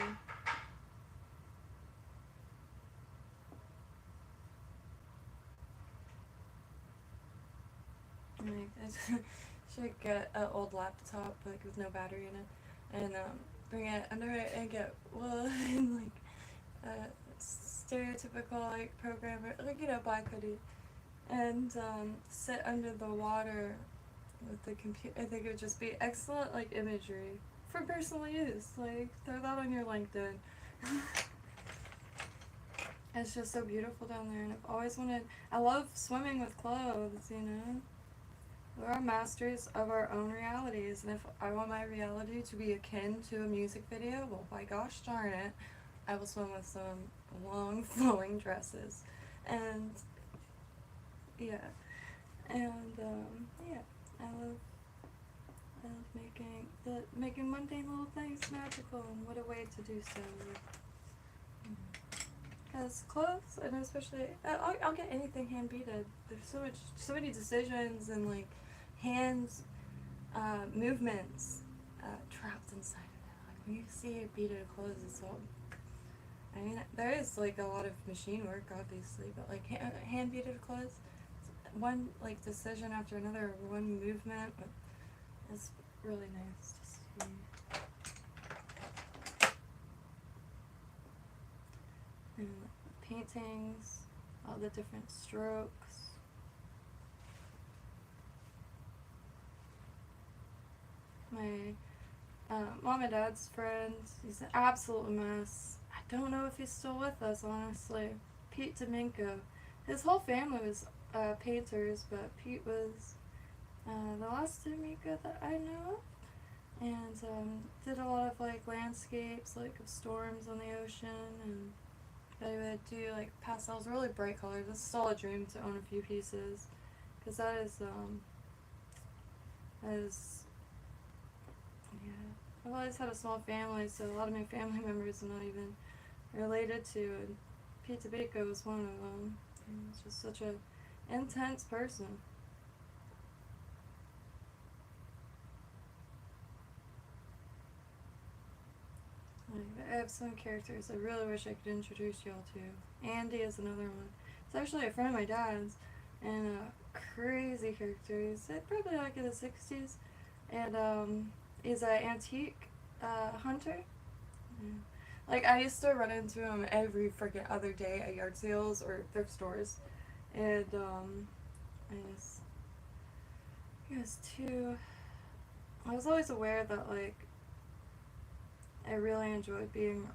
[SPEAKER 1] I should get an old laptop like with no battery in it, and bring it under it and get wood and like stereotypical like programmer, like, you know, black hoodie, and sit under the water with the computer. I think it would just be excellent like imagery for personal use. Like, throw that on your LinkedIn. It's just so beautiful down there, and I've always wanted. I love swimming with clothes, you know. We're all masters of our own realities, and if I want my reality to be akin to a music video, well, by gosh darn it, I will swim with some long flowing dresses. And yeah, and yeah, I love making mundane little things magical, and what a way to do so. Because clothes, and especially, I'll get anything hand beaded. There's so many decisions and like hands, movements trapped inside of it. Like when you see a beaded clothes, it's all. I mean, there is like a lot of machine work, obviously, but like hand beaded clothes, one like decision after another, one movement, it's really nice to see. And paintings, all the different strokes. My mom and dad's friend, he's an absolute mess. I don't know if he's still with us, honestly. Pete Domingo. His whole family was painters, but Pete was the last Domingo that I know of. And did a lot of like landscapes, like of storms on the ocean, and they would do like pastels, really bright colors. It's still a dream to own a few pieces, because that is yeah. I've always had a small family, so a lot of my family members I'm not even related to, and Pete Tobacco was one of them. He's just such a intense person. I have some characters I really wish I could introduce y'all to. Andy is another one. It's actually a friend of my dad's, and a crazy character. He's probably like in the 60s, and he's an antique hunter. Yeah. Like, I used to run into him every freaking other day at yard sales or thrift stores, and I was always aware that like I really enjoyed being,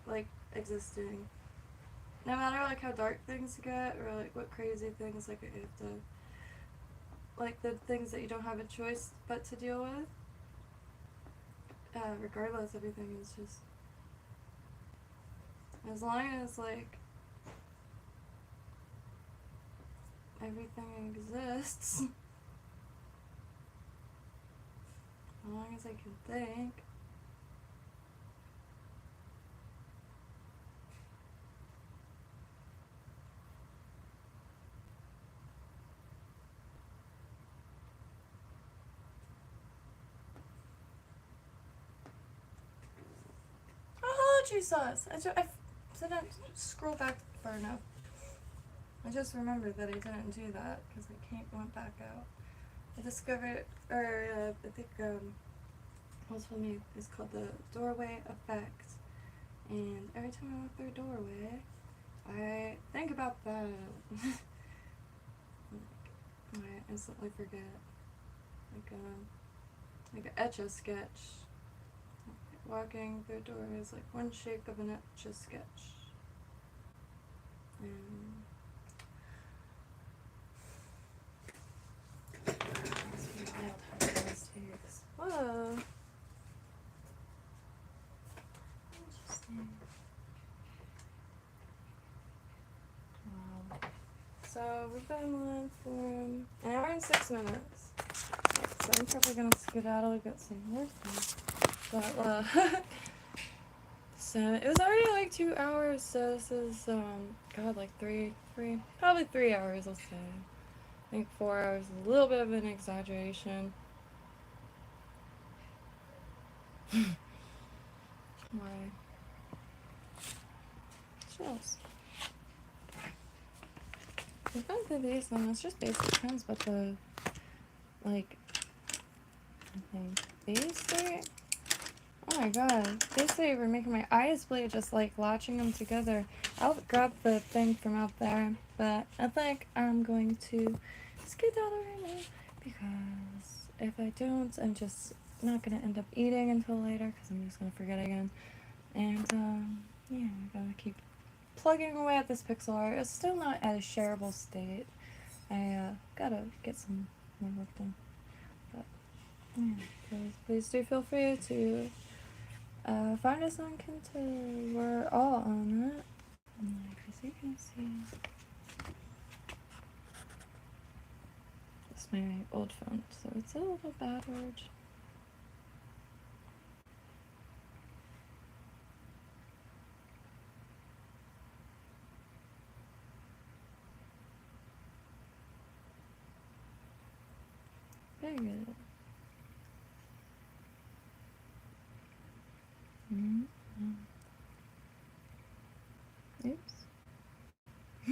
[SPEAKER 1] like, existing. No matter, like, how dark things get, or, like, what crazy things, like, you have to, like, the things that you don't have a choice but to deal with. Regardless, everything is just, as long as, like, everything exists, long as I can think. Apology sauce! I didn't scroll back far enough. I just remembered that I didn't do that because I went back out. I discovered, or I think what's told me is called the doorway effect. And every time I walk through a doorway, I think about that. I instantly forget. Like an etch-a-sketch. Walking through a door is like one shake of an etch-a-sketch. Whoa. Interesting. Wow. So we've been on for an hour and 6 minutes. So I'm probably gonna skedaddle and get some more things. But so it was already like 2 hours, so this is God, like probably 3 hours, I'll say. I think 4 hours is a little bit of an exaggeration. Why? Shells. We've gone through these, and it's just basic trends, but the, like, I think these three, oh my god, these three were making my eyes bleed just, like, latching them together. I'll grab the thing from out there, but I think I'm going to skedaddle right now, because if I don't, I'm just not gonna end up eating until later, because I'm just gonna forget again. And yeah, I gotta keep plugging away at this pixel art. It's still not at a shareable state. I gotta get some more work done. But yeah, please do feel free to find us on KYNTO. We're all on it. As you can see, it's my old phone, so it's a little battered. Very good. Oops. I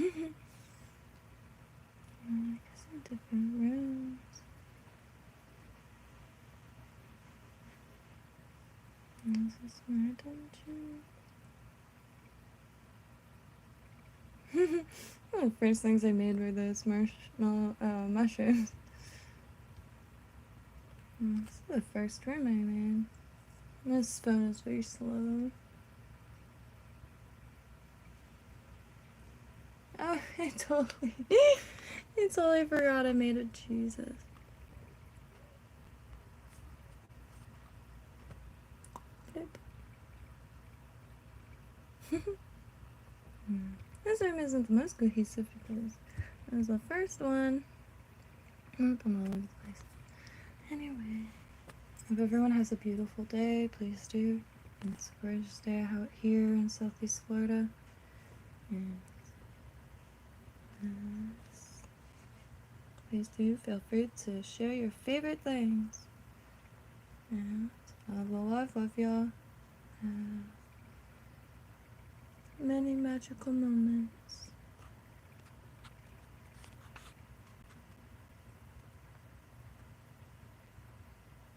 [SPEAKER 1] guess in different rooms. This is my attention. One of the first things I made were those marshmallow mushrooms. This is the first room I made. This phone is very slow. Oh, I totally forgot I made a Jesus. This room isn't the most cohesive because it was the first one. Not the most place. Anyway, if everyone has a beautiful day, please do. It's a gorgeous day out here in Southeast Florida. And please do feel free to share your favorite things. And love y'all. Many magical moments.